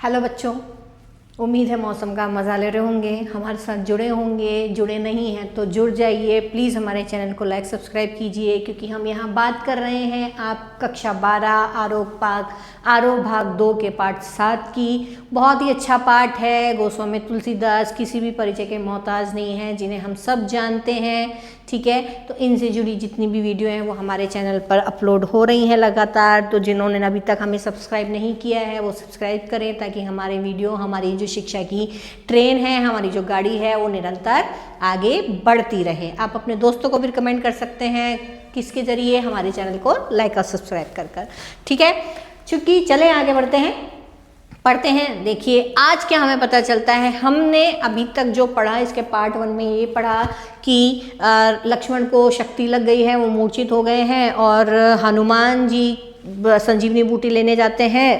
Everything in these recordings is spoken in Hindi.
हेलो बच्चों, उम्मीद है मौसम का मज़ा ले रहे होंगे, हमारे साथ जुड़े होंगे। जुड़े नहीं हैं तो जुड़ जाइए। प्लीज़ हमारे चैनल को लाइक सब्सक्राइब कीजिए, क्योंकि हम यहाँ बात कर रहे हैं आप कक्षा 12 आरोह भाग 2 के पाठ 7 की। बहुत ही अच्छा पाठ है। गोस्वामी तुलसीदास किसी भी परिचय के मोहताज नहीं हैं, जिन्हें हम सब जानते हैं। ठीक है, तो इनसे जुड़ी जितनी भी वीडियो हैं वो हमारे चैनल पर अपलोड हो रही हैं लगातार। तो जिन्होंने अभी तक हमें सब्सक्राइब नहीं किया है वो सब्सक्राइब करें, ताकि हमारे वीडियो, हमारी जो शिक्षा की ट्रेन है, हमारी जो गाड़ी है, वो निरंतर आगे बढ़ती रहे। आप अपने दोस्तों को भी रिकमेंड कर सकते हैं, किसके ज़रिए? हमारे चैनल को लाइक और सब्सक्राइब कर। ठीक है, चूँकि चले आगे बढ़ते हैं, पढ़ते हैं। देखिए आज क्या हमें पता चलता है। हमने अभी तक जो पढ़ा, इसके पार्ट 1 में ये पढ़ा कि लक्ष्मण को शक्ति लग गई है, वो मूर्छित हो गए हैं, और हनुमान जी संजीवनी बूटी लेने जाते हैं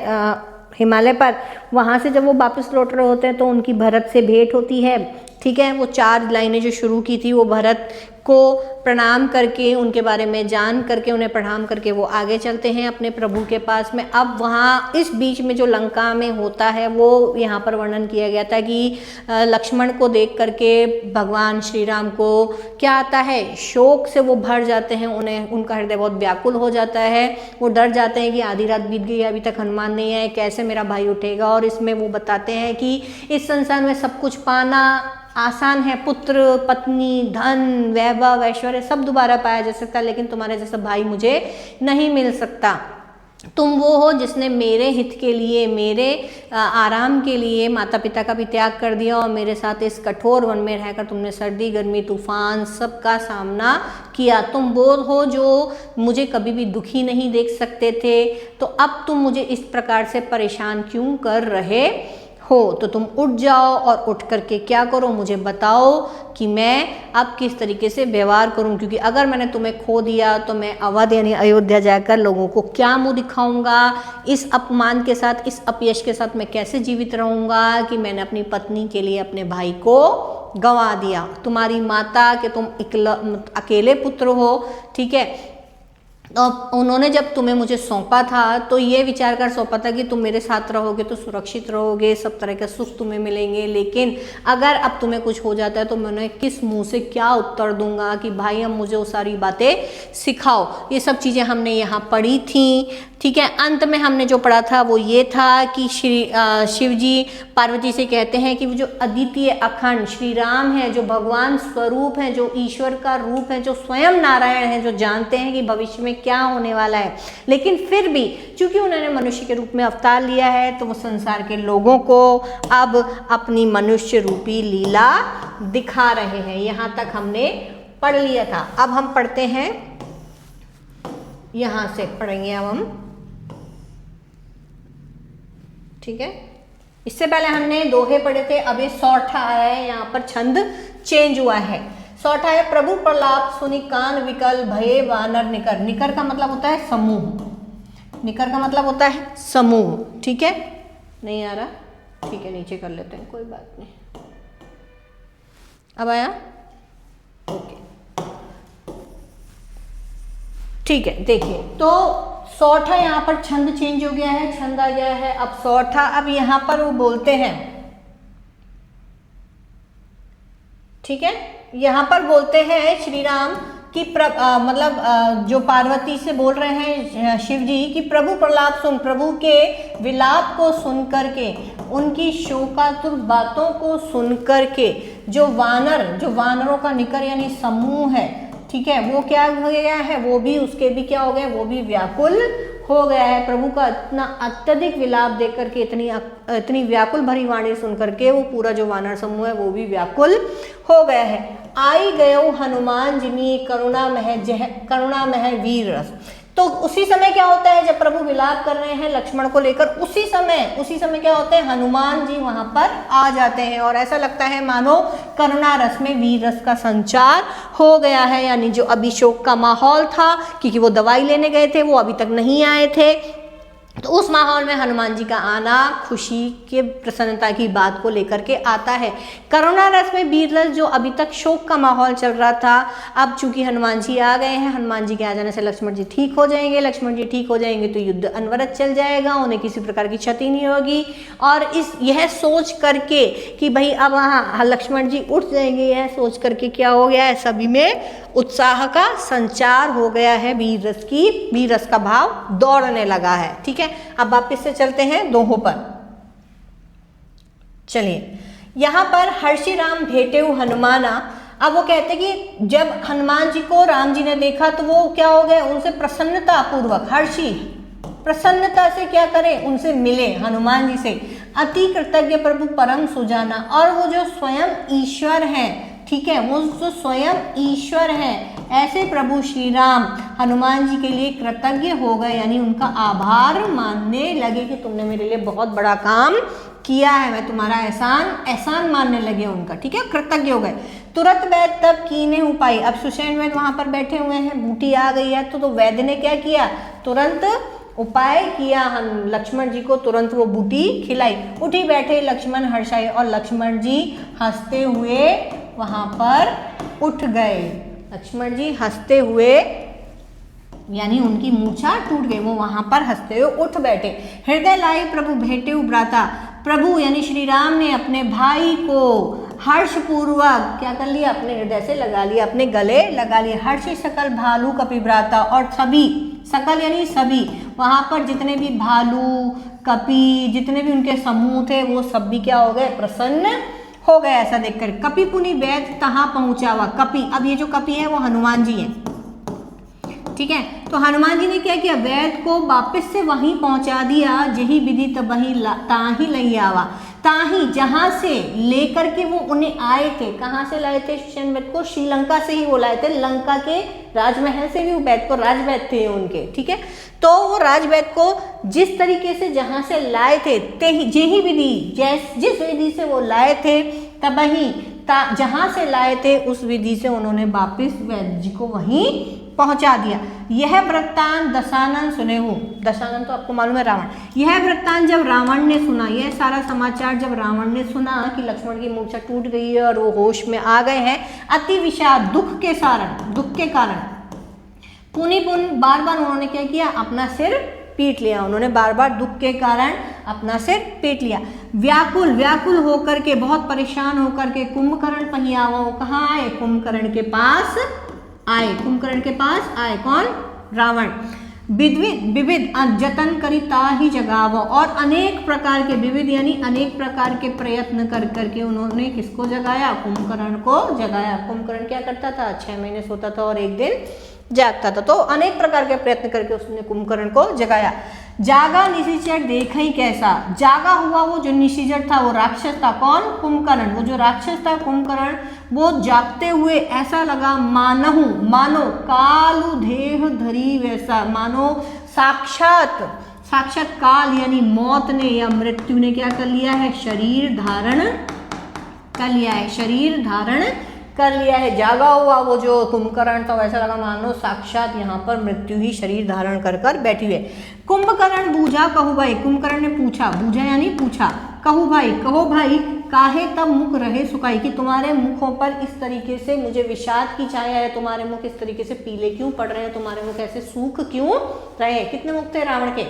हिमालय पर। वहाँ से जब वो वापस लौट रहे होते हैं तो उनकी भरत से भेंट होती है। ठीक है, वो 4 लाइनें जो शुरू की थी वो भरत को प्रणाम करके, उनके बारे में जान करके, उन्हें प्रणाम करके वो आगे चलते हैं अपने प्रभु के पास में। अब वहाँ इस बीच में जो लंका में होता है वो यहाँ पर वर्णन किया गया था कि लक्ष्मण को देख करके भगवान श्री राम को क्या आता है, शोक से वो भर जाते हैं। उनका हृदय बहुत व्याकुल हो जाता है। वो डर जाते हैं कि आधी रात बीत गई, अभी तक हनुमान नहीं आए, कैसे मेरा भाई उठेगा। और इसमें वो बताते हैं कि इस संसार में सब कुछ पाना आसान है, पुत्र, पत्नी, धन, वैभव, ऐश्वर्य सब दोबारा पाया जा सकता है, लेकिन तुम्हारे जैसा भाई मुझे नहीं मिल सकता। तुम वो हो जिसने मेरे हित के लिए, मेरे आराम के लिए माता पिता का भी त्याग कर दिया, और मेरे साथ इस कठोर वन में रहकर तुमने सर्दी, गर्मी, तूफान सब का सामना किया। तुम वो हो जो मुझे कभी भी दुखी नहीं देख सकते थे, तो अब तुम मुझे इस प्रकार से परेशान क्यों कर रहे हो? तो तुम उठ जाओ, और उठ करके क्या करो, मुझे बताओ कि मैं अब किस तरीके से व्यवहार करूं। क्योंकि अगर मैंने तुम्हें खो दिया तो मैं अवध यानी अयोध्या जाकर लोगों को क्या मुंह दिखाऊंगा? इस अपमान के साथ, इस अपयश के साथ मैं कैसे जीवित रहूंगा कि मैंने अपनी पत्नी के लिए अपने भाई को गंवा दिया। तुम्हारी माता के तुम अकेले पुत्र हो। ठीक है, तो उन्होंने जब तुम्हें मुझे सौंपा था तो ये विचार कर सौंपा था कि तुम मेरे साथ रहोगे तो सुरक्षित रहोगे, सब तरह के सुख तुम्हें मिलेंगे। लेकिन अगर अब तुम्हें कुछ हो जाता है तो मैं उन्हें किस मुंह से क्या उत्तर दूंगा कि भाई अब मुझे वो सारी बातें सिखाओ। ये सब चीज़ें हमने यहाँ पढ़ी थी। ठीक है, अंत में हमने जो पढ़ा था वो ये था कि शिव जी पार्वती से कहते हैं कि वो जो अद्वितीय अखंड श्री राम है, जो भगवान स्वरूप है, जो ईश्वर का रूप है, जो स्वयं नारायण है, जो जानते हैं कि भविष्य में क्या होने वाला है, लेकिन फिर भी चूंकि उन्होंने मनुष्य के रूप में अवतार लिया है तो वो संसार के लोगों को अब अपनी मनुष्य रूपी लीला दिखा रहे हैं। यहाँ तक हमने पढ़ लिया था। अब हम पढ़ते हैं, यहाँ से पढ़ेंगे अब हम। ठीक है, इससे पहले हमने दोहे पढ़े थे, अब ये सौठा है। यहाँ पर छंद चेंज हुआ है। सौठा है, प्रभु प्रलाप सुनि कान विकल भये वानर निकर। निकर का मतलब होता है समूह। निकर का मतलब होता है समूह। ठीक है, नहीं आ रहा? ठीक है, नीचे कर लेते हैं, कोई बात नहीं। अब आया? ओके, ठीक है। देखिए, तो सौठा यहाँ पर छंद चेंज हो गया है, छंद आ गया है अब सौठा। अब यहाँ पर वो बोलते हैं, ठीक है, यहाँ पर बोलते हैं श्री राम कि मतलब जो पार्वती से बोल रहे हैं शिव जी कि प्रभु प्रलाप सुन, प्रभु के विलाप को सुन करके, उनकी शोकातुर बातों को सुन करके जो वानरों का निकर यानी समूह है, ठीक है, वो क्या हो गया है, वो भी उसके भी क्या हो गया, वो भी व्याकुल हो गया है। प्रभु का इतना अत्यधिक विलाप देख करके, इतनी व्याकुल भरी वाणी सुन करके वो पूरा जो वानर समूह है वो भी व्याकुल हो गया है। आई गयो हनुमान जिमी करुणा मह वीर रस। तो उसी समय क्या होता है, जब प्रभु विलाप कर रहे हैं लक्ष्मण को लेकर, उसी समय क्या होते हैं, हनुमान जी वहां पर आ जाते हैं, और ऐसा लगता है मानो करुणा रस में वीर रस का संचार हो गया है। यानी जो अभी शोक का माहौल था, क्योंकि वो दवाई लेने गए थे, वो अभी तक नहीं आए थे, तो उस माहौल में हनुमान जी का आना खुशी के प्रसन्नता की बात को लेकर के आता है। करुणा रस में वीर रस, जो अभी तक शोक का माहौल चल रहा था, अब चूंकि हनुमान जी आ गए हैं, हनुमान जी के आ जाने से लक्ष्मण जी ठीक हो जाएंगे, लक्ष्मण जी ठीक हो जाएंगे तो युद्ध अनवरत चल जाएगा, उन्हें किसी प्रकार की क्षति नहीं होगी। और यह सोच करके कि भाई अब वहाँ लक्ष्मण जी उठ जाएंगे, यह सोच करके क्या हो गया है, सभी में उत्साह का संचार हो गया है, वीर रस का भाव दौड़ने लगा है। ठीक है, अब वापिस से चलते हैं दोहों पर। चलिए, यहां पर हर्षि राम भेटेउ हनुमाना। अब वो कहते कि जब हनुमान जी को राम जी ने देखा तो वो क्या हो गए, उनसे प्रसन्नता पूर्वक, हर्षि प्रसन्नता से क्या करें, उनसे मिले हनुमान जी से। अति कृतज्ञ प्रभु परम सुजाना, और वो जो स्वयं ईश्वर हैं, ठीक है, वो जो स्वयं ईश्वर हैं, ऐसे प्रभु श्री राम हनुमान जी के लिए कृतज्ञ हो गए, यानी उनका आभार मानने लगे कि तुमने मेरे लिए बहुत बड़ा काम किया है, मैं तुम्हारा एहसान मानने लगे उनका। ठीक है, कृतज्ञ हो गए। तुरंत वैद्य तब कीने उपाय, अब सुषेण वैद्य वहां पर बैठे हुए हैं, बूटी आ गई है, तो वैद्य ने क्या किया, तुरंत उपाय किया, हम लक्ष्मण जी को तुरंत वो बूटी खिलाई। उठी बैठे लक्ष्मण हर्षाई, और लक्ष्मण जी हंसते हुए वहां पर उठ गए। लक्ष्मण जी हंसते हुए, यानी उनकी मूछा टूट गई, वो वहां पर हंसते हुए उठ बैठे। हृदय लाई प्रभु भेटे उब्राता, प्रभु यानी श्री राम ने अपने भाई को हर्षपूर्वक क्या कर लिया, अपने हृदय से लगा लिया, अपने गले लगा लिया। हर्षि सकल भालू कपिभ्राता, और सभी, सकल यानी सभी, वहां पर जितने भी भालू कपि, जितने भी उनके समूह थे, वो सब भी क्या हो गए, प्रसन्न हो गए ऐसा देखकर। कपि पुनि वैद्य तहां पहुंचा हुआ, कपि, अब ये जो कपि है वो हनुमान जी हैं। ठीक है, तो हनुमान जी ने क्या किया, वैद्य को वापस से वहीं पहुंचा दिया। जही विधि तबही ताही लई आवा, ताही जहां से लेकर के वो उन्हें आए थे, कहां से लाए थे सुषेण वैद्य को, श्रीलंका से ही वो लाए थे, लंका के राजमहल से भी वो वैद्य को, राजवैद्य थे उनके। ठीक है, तो वो राजवैद्य को जिस तरीके से जहां से लाए थे, जेही विधि, जिस विधि से वो लाए थे, तबही जहां से लाए थे उस विधि से उन्होंने वापिस वैद्य जी को वहीं पहुंचा दिया। यह वृत्तांत दशानन सुने हो, दशानन तो आपको मालूम है रावण। यह वृत्तांत जब रावण ने सुना, यह सारा समाचार जब रावण ने सुना कि लक्ष्मण की मूर्छा टूट गई है और वो होश में आ गए हैं, अति विषाद, दुख के कारण पुनि बार बार उन्होंने क्या किया, अपना सिर पीट लिया। उन्होंने बार बार दुख के कारण अपना सिर पीट लिया। व्याकुल होकर के, बहुत परेशान होकर के, कुंभकर्ण पहियावा, वो कहाँ आए, कुंभकर्ण के पास आए। कुंभकर्ण के पास आए कौन, रावण। विविध जतन करिता ही जगाव, और अनेक प्रकार के, विविध यानी अनेक प्रकार के प्रयत्न कर करके उन्होंने किसको जगाया, कुंभकर्ण को जगाया। कुंभकर्ण क्या करता था, 6 महीने सोता था और एक दिन जागता था, तो अनेक प्रकार के प्रयत्न करके उसने कुंभकर्ण को जगाया। जागा निशिचर देख ही कैसा, जागा हुआ वो जो निशिचर था, वो राक्षस था, कौन, कुंभकर्ण। वो जो राक्षस था कुंभकर्ण, वो जागते हुए ऐसा लगा, मानो कालु देह धरी वैसा, मानो साक्षात काल यानी मौत ने या मृत्यु ने क्या कर लिया है, शरीर धारण कर लिया है। जागा हुआ वो जो कुंभकर्ण था, वैसा लगा मानो साक्षात यहाँ पर मृत्यु ही शरीर धारण कर बैठी हुई है। कुंभकर्ण बूझा कहू भाई, कुंभकर्ण ने पूछा, बूझा यानी पूछा, कहो भाई काहे तब मुख रहे सुकाई, कि तुम्हारे मुखों पर इस तरीके से मुझे विषाद की छाया है, तुम्हारे मुख इस तरीके से पीले क्यों पड़ रहे हैं, तुम्हारे मुख ऐसे सूख क्यों रहे। कितने मुख थे रावण के,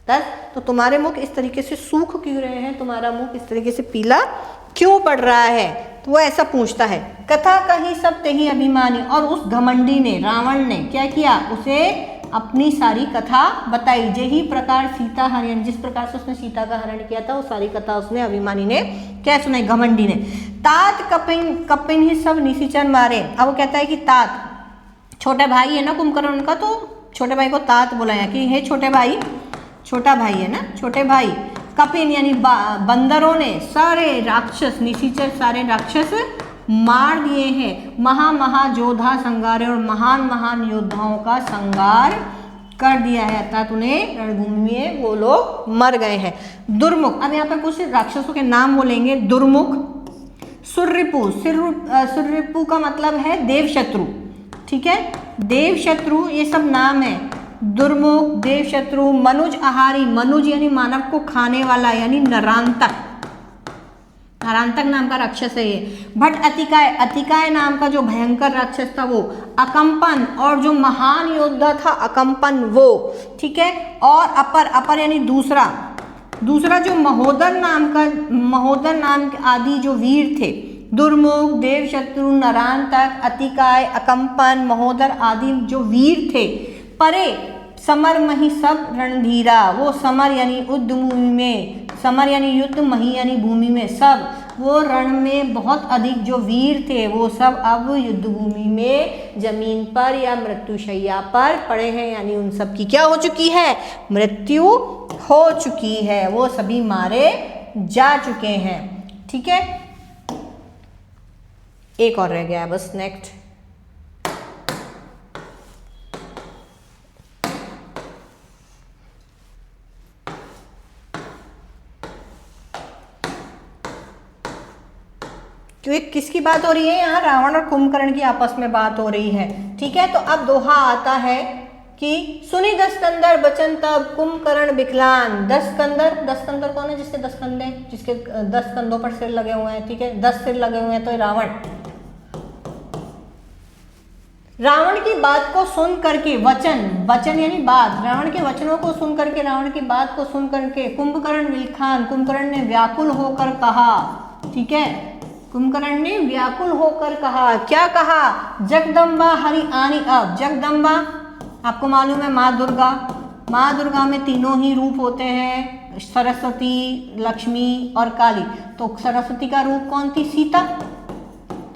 10, तो तुम्हारे मुख इस तरीके से सूख क्यों रहे हैं, तुम्हारा मुख इस तरीके से पीला क्यों पड़ रहा है, तो वो ऐसा पूछता है। कथा कही सब तेहि अभिमानी, और उस घमंडी ने, रावण ने क्या किया, उसे अपनी सारी कथा बताई। जेही प्रकार सीता हरण, जिस प्रकार से उसने सीता का हरण किया था, वो सारी कथा उसने, अभिमानी ने क्या सुनाई, घमंडी ने। तात कपिन ही सब निशिचर मारे। अब वो कहता है कि तात, छोटा भाई है ना कुंभकर्ण का, तो छोटे भाई को तात बुलाया कि हे छोटे भाई, छोटा भाई है ना, छोटे भाई। कपिन यानी बंदरों ने सारे राक्षस, निशिचर सारे राक्षस मार दिए हैं। महाजोधा संगार, और महान योद्धाओं का संगार कर दिया है, अर्थात उन्हें रणभूमि में वो लोग मर गए हैं। दुर्मुख, अब यहाँ पर कुछ राक्षसों के नाम बोलेंगे। दुर्मुख, सुर्रिपु का मतलब है देवशत्रु, ठीक है, देवशत्रु, ये सब नाम है। दुर्मुख, देवशत्रु, मनुज आहारी, मनुज यानी मानव को खाने वाला यानी नरांतक, नरांतक नाम का राक्षस है ये। भट अतिकाय, अतिकाय नाम का जो भयंकर राक्षस था वो। अकंपन, और जो महान योद्धा था अकंपन वो, ठीक है। और अपर, अपर यानी दूसरा, दूसरा जो महोदर नाम का, महोदर नाम के आदि जो वीर थे, दुर्मुख, देवशत्रु, नरांतक, अतिकाय, अकंपन, महोदर आदि जो वीर थे। परे समर मही सब रणधीरा, वो समर यानी युद्ध भूमि में, समर यानी युद्ध, मही यानी भूमि में, सब वो रण में बहुत अधिक जो वीर थे वो सब अब युद्ध भूमि में जमीन पर या मृत्युशैया पर पड़े हैं, यानी उन सब की क्या हो चुकी है, मृत्यु हो चुकी है, वो सभी मारे जा चुके हैं, ठीक है। एक और रह गया है बस, नेक्स्ट। क्योंकि किसकी बात हो रही है यहाँ, रावण और कुंभकर्ण की आपस में बात हो रही है, ठीक है। तो अब दोहा आता है कि सुनी दस कंदर बचन तब कुंभकर्ण विकलान। दस कंदर, दस कंदर कौन है, जिसके 10 कंधे, जिसके 10 कंधों पर सिर लगे हुए हैं, ठीक है, 10 सिर लगे हुए हैं, तो रावण। रावण की बात को सुन करके, वचन, वचन यानी बात, रावण के वचनों को सुन करके, रावण की बात को सुन करके कुंभकर्ण विलखान, कुंभकर्ण ने व्याकुल होकर कहा, ठीक है, कुंभकर्ण ने व्याकुल होकर कहा, क्या कहा, जगदम्बा हरि आनी अब। जगदम्बा आपको मालूम है माँ दुर्गा, माँ दुर्गा में तीनों ही रूप होते हैं, सरस्वती, लक्ष्मी और काली। तो सरस्वती का रूप कौन थी, सीता।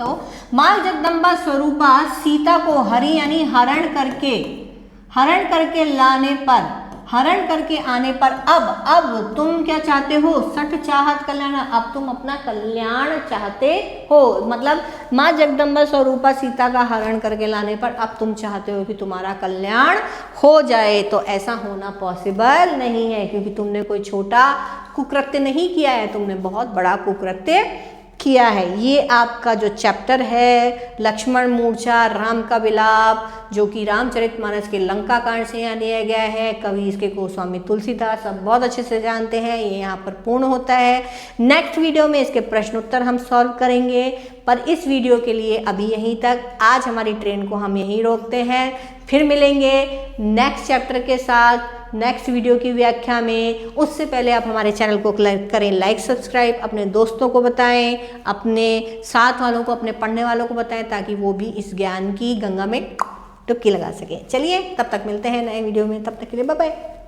तो माँ जगदम्बा स्वरूपा सीता को हरि यानी हरण करके लाने पर, हरण करके आने पर अब तुम क्या चाहते हो, सठ चाहत कल्याण, अब तुम अपना कल्याण चाहते हो। मतलब माँ जगदम्बा स्वरूपा सीता का हरण करके लाने पर अब तुम चाहते हो कि तुम्हारा कल्याण हो जाए। तो ऐसा होना पॉसिबल नहीं है, क्योंकि तुमने कोई छोटा कुकृत्य नहीं किया है, तुमने बहुत बड़ा कुकृत्य किया है। ये आपका जो चैप्टर है लक्ष्मण मूर्छा राम का विलाप, जो कि रामचरितमानस के लंका कांड से यहाँ लिया गया है, कवि इसके गोस्वामी तुलसीदास, सब बहुत अच्छे से जानते हैं, ये यहाँ पर पूर्ण होता है। नेक्स्ट वीडियो में इसके प्रश्न उत्तर हम सॉल्व करेंगे, पर इस वीडियो के लिए अभी यहीं तक। आज हमारी ट्रेन को हम यहीं रोकते हैं, फिर मिलेंगे नेक्स्ट चैप्टर के साथ नेक्स्ट वीडियो की व्याख्या में। उससे पहले आप हमारे चैनल को करें लाइक, सब्सक्राइब, अपने दोस्तों को बताएं, अपने साथ वालों को, अपने पढ़ने वालों को बताएं, ताकि वो भी इस ज्ञान की गंगा में डुबकी लगा सकें। चलिए तब तक मिलते हैं नए वीडियो में, तब तक के लिए बाय बाय।